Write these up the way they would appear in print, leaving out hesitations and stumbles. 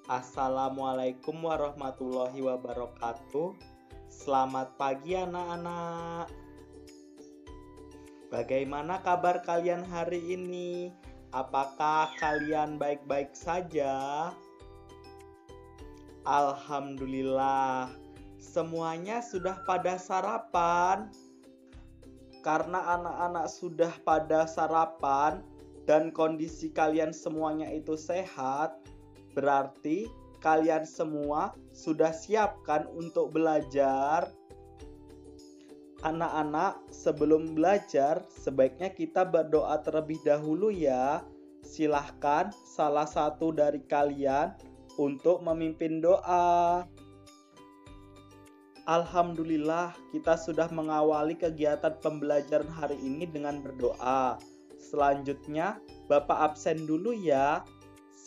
Assalamualaikum warahmatullahi wabarakatuh. Selamat pagi anak-anak. Bagaimana kabar kalian hari ini? Apakah kalian baik-baik saja? Alhamdulillah. Semuanya sudah pada sarapan? Karena anak-anak sudah pada sarapan dan kondisi kalian semuanya itu sehat, berarti kalian semua sudah siap kan untuk belajar? Anak-anak, sebelum belajar, sebaiknya kita berdoa terlebih dahulu ya. Silahkan salah satu dari kalian untuk memimpin doa. Alhamdulillah, kita sudah mengawali kegiatan pembelajaran hari ini dengan berdoa. Selanjutnya, Bapak absen dulu ya.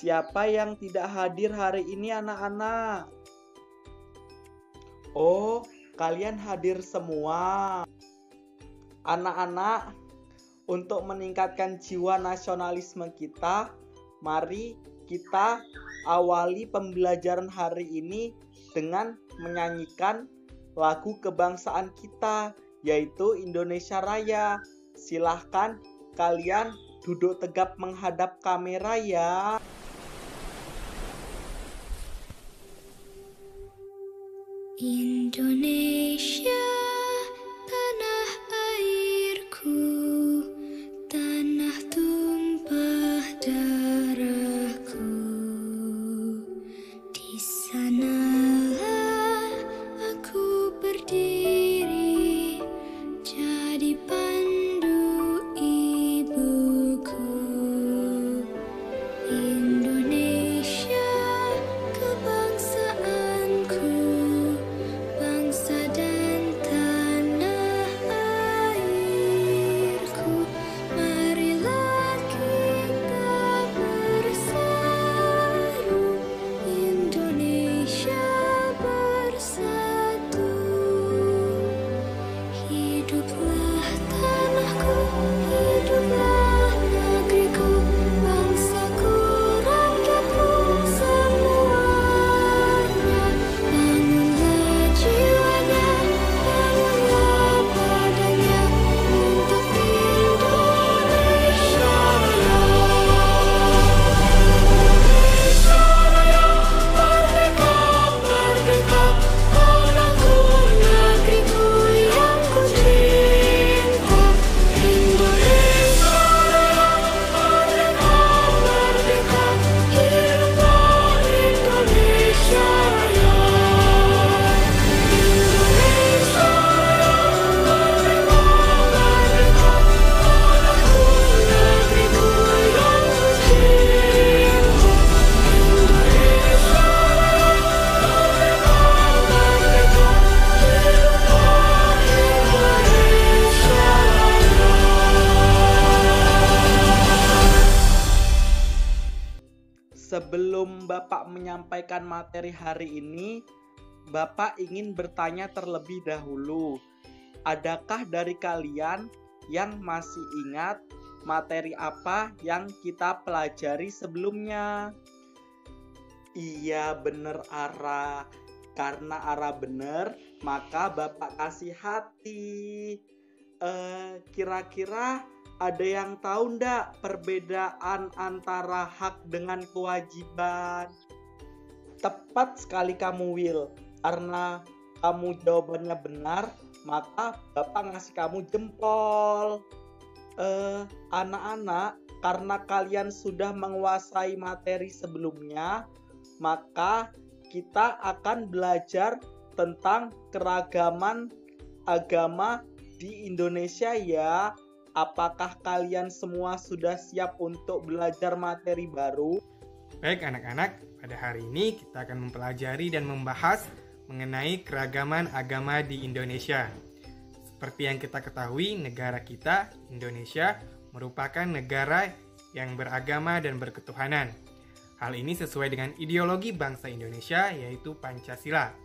Siapa yang tidak hadir hari ini anak-anak? Oh, kalian hadir semua. Anak-anak, untuk meningkatkan jiwa nasionalisme kita, mari kita awali pembelajaran hari ini dengan menyanyikan lagu kebangsaan kita, yaitu Indonesia Raya. Silahkan kalian duduk tegap menghadap kamera ya. Indonesia, tanah airku, tanah tumpah darahku. Di sanalah aku berdiri, jadi pandu ibuku. Indonesia, kebangsaanku, bangsa dan tanah airku. Marilah kita bersatu, Indonesia bersatu. Hiduplah tanahku, hiduplah negeriku, bangsaku, rakyatku semuanya. Bangunlah jiwanya, bangunlah badannya untuk Indonesia Raya. Indonesia Raya, merdeka, merdeka, tanahku, negeriku yang ku cinta. Indonesia Raya, merdeka, merdeka, hiduplah Indonesia Raya. Indonesia Raya, merdeka, merdeka, tanahku, negeriku yang ku cinta. Indonesia Raya, merdeka, merdeka, hiduplah Indonesia Raya. Sebelum Bapak menyampaikan materi hari ini, Bapak ingin bertanya terlebih dahulu. Adakah dari kalian yang masih ingat materi apa yang kita pelajari sebelumnya? Iya, bener Ara. Karena Ara bener, maka Bapak kasih hati. Kira-kira ada yang tahu ndak perbedaan antara hak dengan kewajiban? Tepat sekali kamu, Will. Karena kamu jawabannya benar, maka Bapak ngasih kamu jempol. Anak-anak, karena kalian sudah menguasai materi sebelumnya, maka kita akan belajar tentang keragaman agama di Indonesia ya. Apakah kalian semua sudah siap untuk belajar materi baru? Baik anak-anak, pada hari ini kita akan mempelajari dan membahas mengenai keragaman agama di Indonesia. Seperti yang kita ketahui, negara kita, Indonesia, merupakan negara yang beragama dan berketuhanan. Hal ini sesuai dengan ideologi bangsa Indonesia, yaitu Pancasila.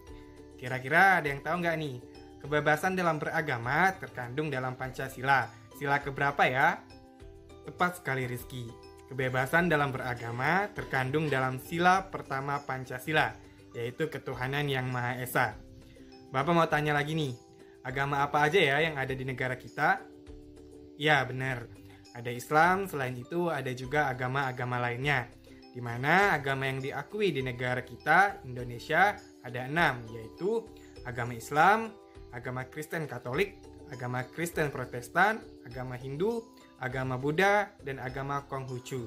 Kira-kira ada yang tahu nggak nih? Kebebasan dalam beragama terkandung dalam Pancasila. Sila keberapa ya? Tepat sekali Rizky. Kebebasan dalam beragama terkandung dalam sila pertama Pancasila, yaitu ketuhanan yang Maha Esa. Bapak mau tanya lagi nih, agama apa aja ya yang ada di negara kita? Ya, benar. Ada Islam, selain itu ada juga agama-agama lainnya. Di mana agama yang diakui di negara kita, Indonesia, ada 6, yaitu agama Islam, agama Kristen Katolik, agama Kristen Protestan, agama Hindu, agama Buddha, dan agama Konghucu.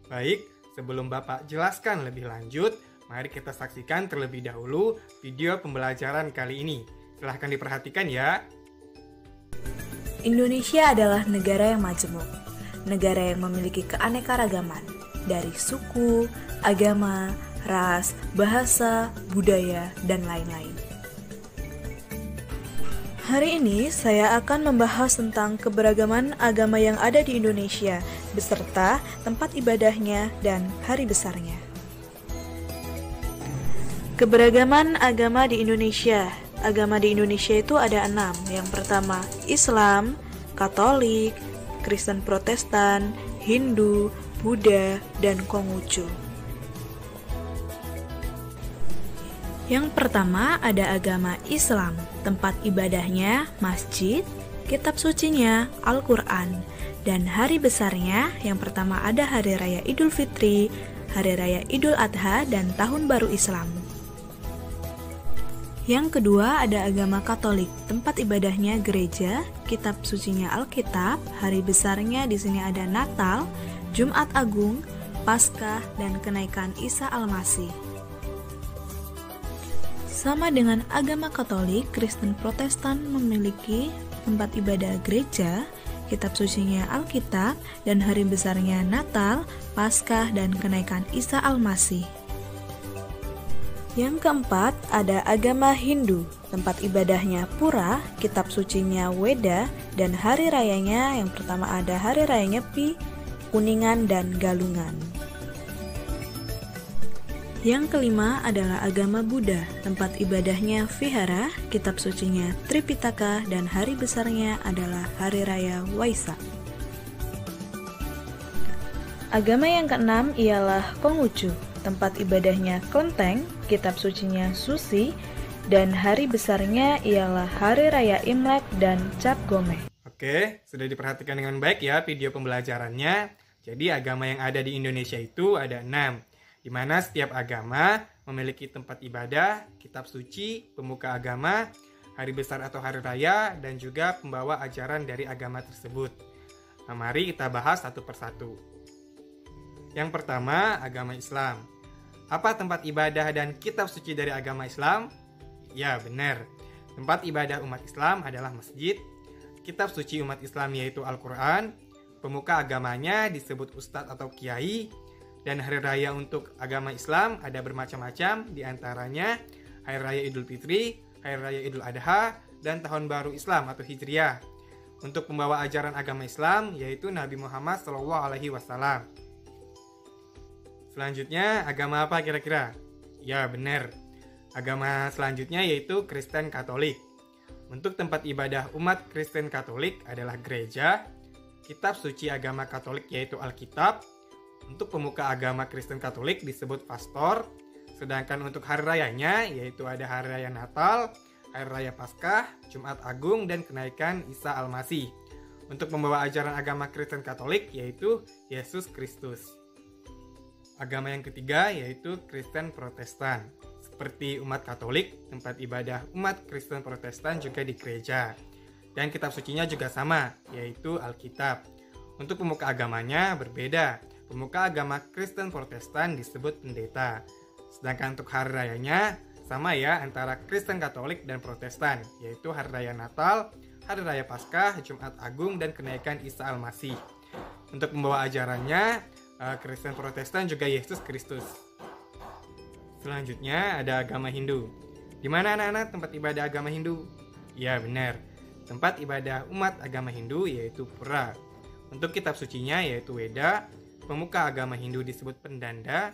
Baik, sebelum Bapak jelaskan lebih lanjut, mari kita saksikan terlebih dahulu video pembelajaran kali ini. Silahkan diperhatikan ya. Indonesia adalah negara yang majemuk, negara yang memiliki keanekaragaman dari suku, agama, ras, bahasa, budaya, dan lain-lain. Hari ini saya akan membahas tentang keberagaman agama yang ada di Indonesia, beserta tempat ibadahnya dan hari besarnya. Keberagaman agama di Indonesia. Agama di Indonesia itu ada 6. Yang pertama, Islam, Katolik, Kristen Protestan, Hindu, Buddha, dan Konghucu. Yang pertama ada agama Islam, tempat ibadahnya masjid, kitab sucinya Al-Quran, dan hari besarnya yang pertama ada Hari Raya Idul Fitri, Hari Raya Idul Adha, dan Tahun Baru Islam. Yang kedua ada agama Katolik, tempat ibadahnya gereja, kitab sucinya Alkitab, hari besarnya di sini ada Natal, Jumat Agung, Paskah, dan kenaikan Isa Al-Masih. Sama dengan agama Katolik, Kristen Protestan memiliki tempat ibadah gereja, kitab sucinya Alkitab, dan hari besarnya Natal, Paskah, dan kenaikan Isa Al-Masih. Yang keempat ada agama Hindu, tempat ibadahnya Pura, kitab sucinya Weda, dan hari rayanya yang pertama ada hari raya Nyepi, Kuningan, dan Galungan. Yang kelima adalah agama Buddha, tempat ibadahnya Vihara, kitab sucinya Tripitaka, dan hari besarnya adalah Hari Raya Waisak. Agama yang keenam ialah Konghucu, tempat ibadahnya Klenteng, kitab sucinya Suci, dan hari besarnya ialah Hari Raya Imlek dan Cap Gomeh. Oke, sudah diperhatikan dengan baik ya video pembelajarannya. Jadi agama yang ada di Indonesia itu ada 6. Di mana setiap agama memiliki tempat ibadah, kitab suci, pemuka agama, hari besar atau hari raya, dan juga pembawa ajaran dari agama tersebut. Nah, mari kita bahas satu persatu. Yang pertama, agama Islam. Apa tempat ibadah dan kitab suci dari agama Islam? Ya, benar. Tempat ibadah umat Islam adalah masjid, kitab suci umat Islam yaitu Al-Quran, pemuka agamanya disebut ustadz atau kiai, dan hari raya untuk agama Islam ada bermacam-macam, diantaranya Hari Raya Idul Fitri, Hari Raya Idul Adha, dan Tahun Baru Islam atau Hijriah. Untuk pembawa ajaran agama Islam yaitu Nabi Muhammad SAW. Selanjutnya, agama apa kira-kira? Ya, benar. Agama selanjutnya yaitu Kristen Katolik. Untuk tempat ibadah umat Kristen Katolik adalah gereja, kitab suci agama Katolik yaitu Alkitab. Untuk pemuka agama Kristen Katolik disebut pastor, sedangkan untuk hari rayanya yaitu ada hari raya Natal, hari raya Paskah, Jumat Agung, dan kenaikan Isa Al-Masih. Untuk membawa ajaran agama Kristen Katolik yaitu Yesus Kristus. Agama yang ketiga yaitu Kristen Protestan. Seperti umat Katolik, tempat ibadah umat Kristen Protestan juga di gereja. Dan kitab sucinya juga sama, yaitu Alkitab. Untuk pemuka agamanya berbeda. Pemuka agama Kristen Protestan disebut pendeta. Sedangkan untuk hari rayanya sama ya antara Kristen Katolik dan Protestan, yaitu hari raya Natal, hari raya Paskah, Jumat Agung, dan kenaikan Isa Al-Masih. Untuk membawa ajarannya Kristen Protestan juga Yesus Kristus. Selanjutnya ada agama Hindu. Di mana anak-anak tempat ibadah agama Hindu? Ya, benar. Tempat ibadah umat agama Hindu yaitu Pura. Untuk kitab sucinya yaitu Weda. Pemuka agama Hindu disebut pendanda.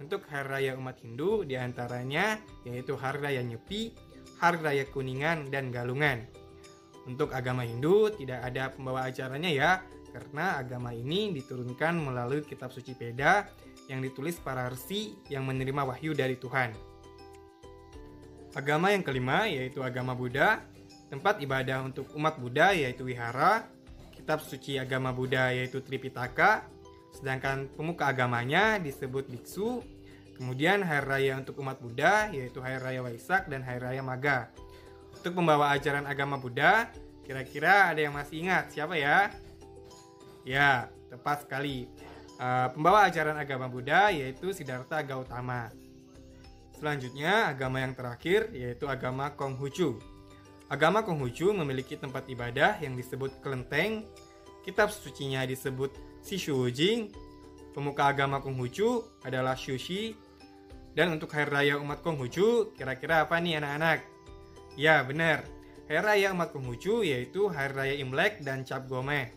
Untuk hari raya umat Hindu diantaranya yaitu hari raya Nyepi, hari raya Kuningan, dan Galungan. Untuk agama Hindu tidak ada pembawa acaranya ya, karena agama ini diturunkan melalui kitab suci Veda yang ditulis para resi yang menerima wahyu dari Tuhan. Agama yang kelima yaitu agama Buddha, tempat ibadah untuk umat Buddha yaitu wihara, kitab suci agama Buddha yaitu Tripitaka, sedangkan pemuka agamanya disebut biksu. Kemudian hari raya untuk umat Buddha yaitu Hari Raya Waisak dan Hari Raya Maga. Untuk pembawa ajaran agama Buddha, kira-kira ada yang masih ingat siapa ya? Ya, tepat sekali. Pembawa ajaran agama Buddha yaitu Siddhartha Gautama. Selanjutnya, agama yang terakhir yaitu agama Konghucu. Agama Konghucu memiliki tempat ibadah yang disebut kelenteng, kitab sucinya disebut Shishuujing, pemuka agama Konghucu adalah Shushi, dan untuk hari raya umat Konghucu, kira-kira apa nih anak-anak? Ya, benar. Hari raya umat Konghucu yaitu Hari Raya Imlek dan Cap Gomeh.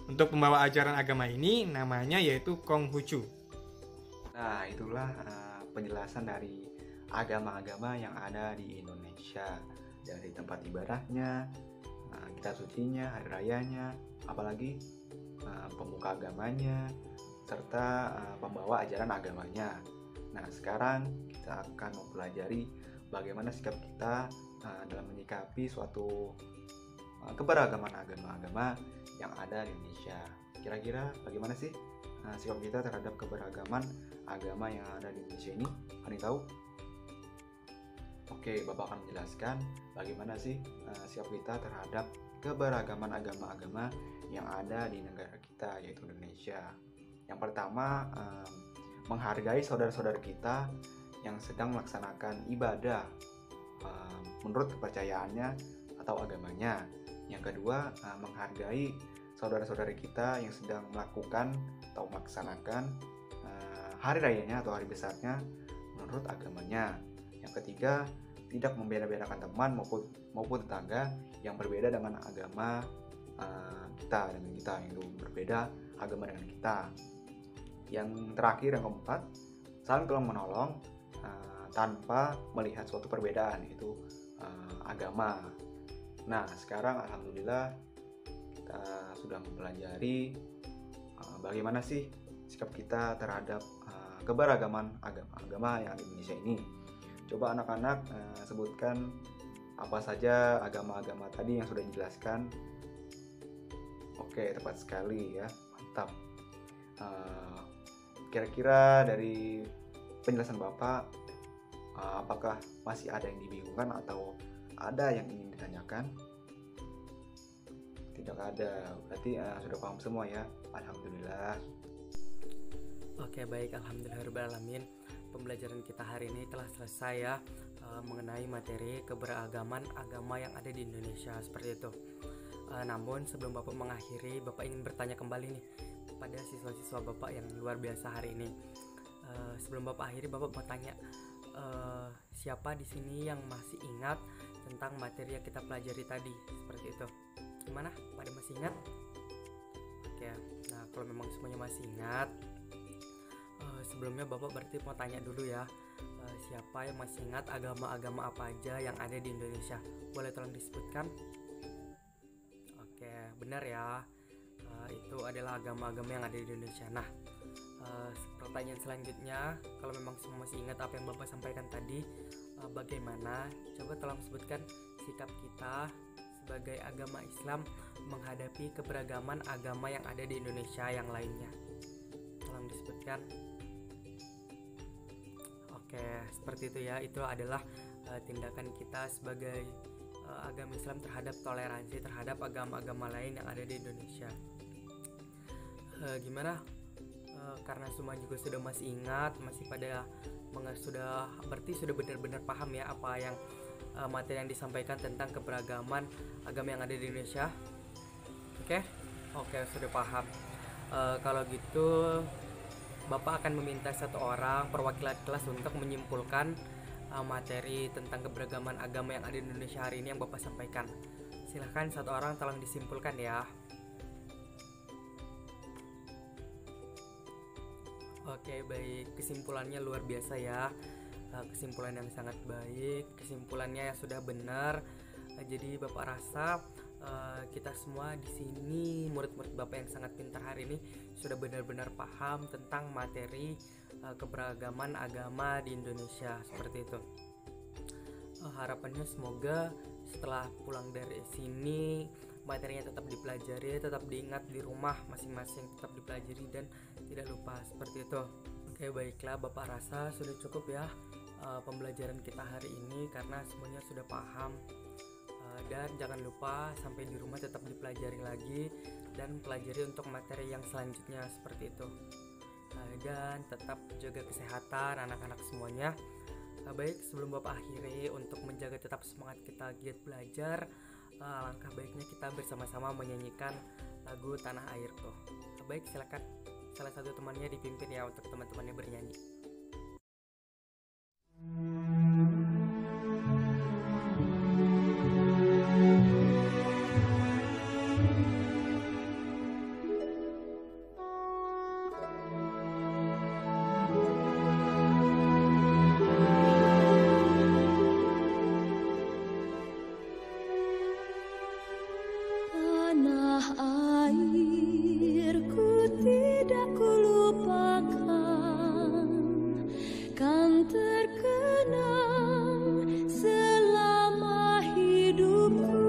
Untuk pembawa ajaran agama ini namanya yaitu Konghucu. Nah, itulah penjelasan dari agama-agama yang ada di Indonesia. Dari tempat ibadahnya, kitab sucinya, hari rayanya, apalagi pemuka agamanya, serta pembawa ajaran agamanya. Nah, sekarang kita akan mempelajari bagaimana sikap kita dalam menyikapi suatu keberagaman agama-agama yang ada di Indonesia. Kira-kira bagaimana sih sikap kita terhadap keberagaman agama yang ada di Indonesia ini? Ada yang tahu? Oke, Bapak akan menjelaskan bagaimana sih sikap kita terhadap keberagaman agama-agama yang ada di negara kita, yaitu Indonesia. Yang pertama, menghargai saudara-saudara kita yang sedang melaksanakan ibadah menurut kepercayaannya atau agamanya. Yang kedua, menghargai saudara-saudara kita yang sedang melakukan atau melaksanakan hari rayanya atau hari besarnya menurut agamanya. Yang ketiga, tidak membeda-bedakan teman maupun tetangga yang berbeda dengan agama kita, dengan kita yang berbeda agama dengan kita. Yang terakhir, yang keempat, saling tolong menolong tanpa melihat suatu perbedaan, yaitu agama. Nah, sekarang alhamdulillah kita sudah mempelajari bagaimana sih sikap kita terhadap keberagaman agama-agama yang ada di Indonesia ini. Coba anak-anak sebutkan apa saja agama-agama tadi yang sudah dijelaskan. Oke, tepat sekali ya, mantap. Kira-kira dari penjelasan Bapak, apakah masih ada yang dibingungkan atau ada yang ingin ditanyakan? Tidak ada, berarti sudah paham semua ya. Alhamdulillah. Oke, baik, alhamdulillahirrahmanirrahim. Pembelajaran kita hari ini telah selesai ya, mengenai materi keberagaman agama yang ada di Indonesia, seperti itu. Namun sebelum Bapak mengakhiri, Bapak ingin bertanya kembali nih kepada siswa-siswa Bapak yang luar biasa hari ini. Sebelum Bapak akhiri, Bapak mau tanya, siapa di sini yang masih ingat tentang materi yang kita pelajari tadi, seperti itu? Gimana? Pada masih ingat? Oke, nah kalau memang semuanya masih ingat, sebelumnya Bapak berarti mau tanya dulu ya, siapa yang masih ingat agama-agama apa aja yang ada di Indonesia? Boleh tolong disebutkan? Oke, benar ya, itu adalah agama-agama yang ada di Indonesia. Nah, pertanyaan selanjutnya, kalau memang semua masih ingat apa yang Bapak sampaikan tadi, bagaimana? Coba tolong sebutkan sikap kita sebagai agama Islam menghadapi keberagaman agama yang ada di Indonesia yang lainnya. Tolong disebutkan. Oke, seperti itu ya. Itu adalah tindakan kita sebagai agama Islam terhadap toleransi terhadap agama-agama lain yang ada di Indonesia. Gimana? Karena semua juga sudah masih ingat, masih pada berarti sudah benar-benar paham ya apa yang materi yang disampaikan tentang keberagaman agama yang ada di Indonesia. Oke, sudah paham. Kalau gitu Bapak akan meminta satu orang perwakilan kelas untuk menyimpulkan materi tentang keberagaman agama yang ada di Indonesia hari ini yang Bapak sampaikan. Silahkan satu orang tolong disimpulkan ya. Oke, baik, kesimpulannya luar biasa ya, kesimpulan yang sangat baik, kesimpulannya yang sudah benar. Jadi Bapak rasa kita semua di sini murid-murid Bapak yang sangat pintar hari ini sudah benar-benar paham tentang materi keberagaman agama di Indonesia seperti itu. Harapannya semoga setelah pulang dari sini materinya tetap dipelajari, tetap diingat di rumah masing-masing, tetap dipelajari dan tidak lupa seperti itu. Oke, baiklah, Bapak rasa sudah cukup ya pembelajaran kita hari ini karena semuanya sudah paham. Dan jangan lupa sampai di rumah tetap dipelajari lagi dan pelajari untuk materi yang selanjutnya seperti itu. Dan tetap jaga kesehatan anak-anak semuanya. Baik, sebelum Bapak akhiri, untuk menjaga tetap semangat kita giat belajar, alangkah baiknya kita bersama-sama menyanyikan lagu Tanah Airku. Baik, silakan salah satu temannya dipimpin ya untuk teman-temannya bernyanyi. Tanah airku tidak kulupakan, kan terkenang selama hidupku.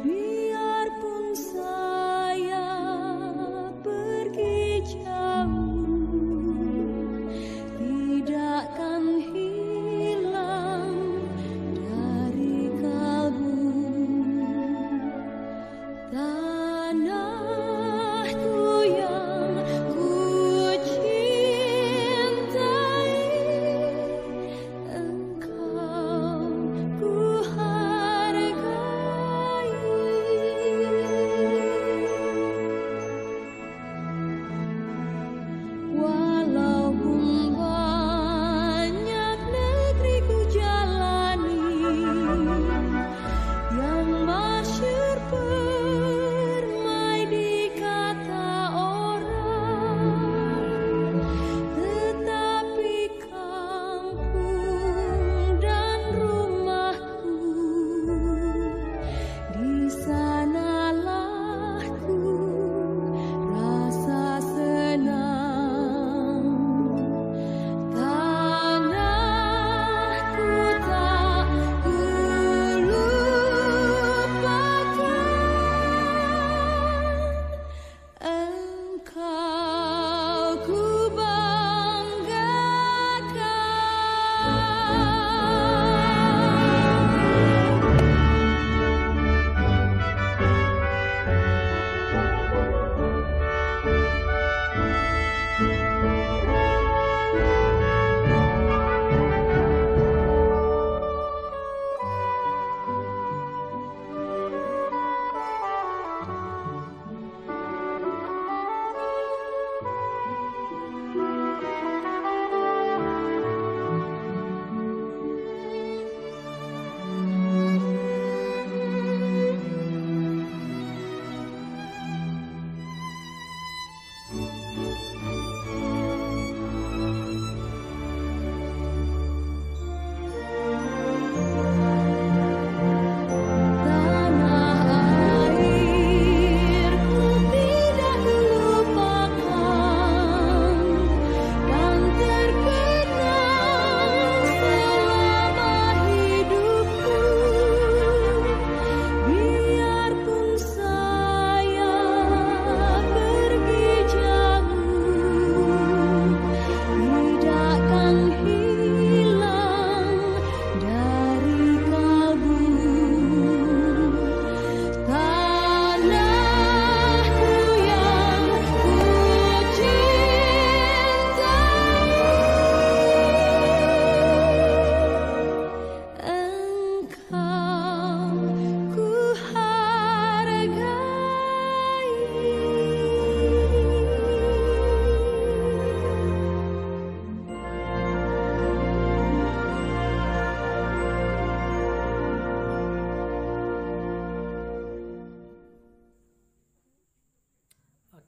Biarpun saya pergi jauh, tidakkan hilang dari kalbu. Tanahku yang ku cintai, engkau ku hargai. Walaupun banyak negeri ku jalani yang masyhur permai di kata orang, tetapi kampung dan rumahku, di sanalah ku rasa senang. Tanahku tak kulupakan, engkau ku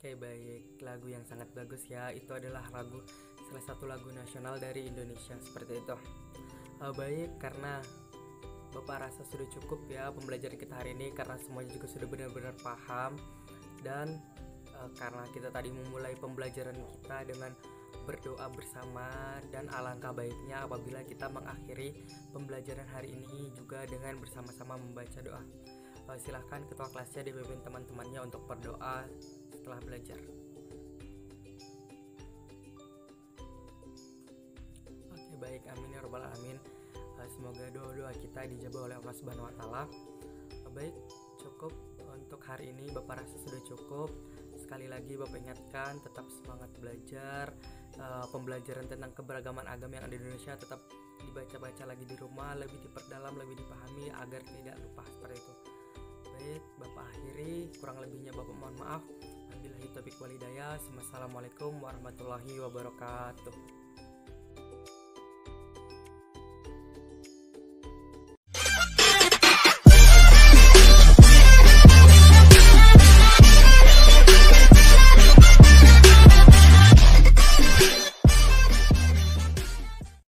Oke, baik, lagu yang sangat bagus ya. Itu adalah salah satu lagu nasional dari Indonesia seperti itu. Baik, karena Bapak rasa sudah cukup ya pembelajaran kita hari ini, karena semuanya juga sudah benar-benar paham. Dan karena kita tadi memulai pembelajaran kita dengan berdoa bersama, dan alangkah baiknya apabila kita mengakhiri pembelajaran hari ini juga dengan bersama-sama membaca doa. Silahkan ketua kelasnya dipimpin teman-temannya untuk berdoa setelah belajar. Oke, baik, amin ya rabbal alamin. Semoga doa-doa kita dijabah oleh Allah Subhanahu wa taala. Baik, cukup untuk hari ini, Bapak rasa sudah cukup. Sekali lagi Bapak ingatkan, tetap semangat belajar. Pembelajaran tentang keberagaman agama yang ada di Indonesia tetap dibaca-baca lagi di rumah, lebih diperdalam, lebih dipahami agar tidak lupa, seperti itu. Baik, Bapak akhiri, kurang lebihnya Bapak mohon maaf. Wabillahi taufiq wal hidayah. Wassalamualaikum warahmatullahi wabarakatuh.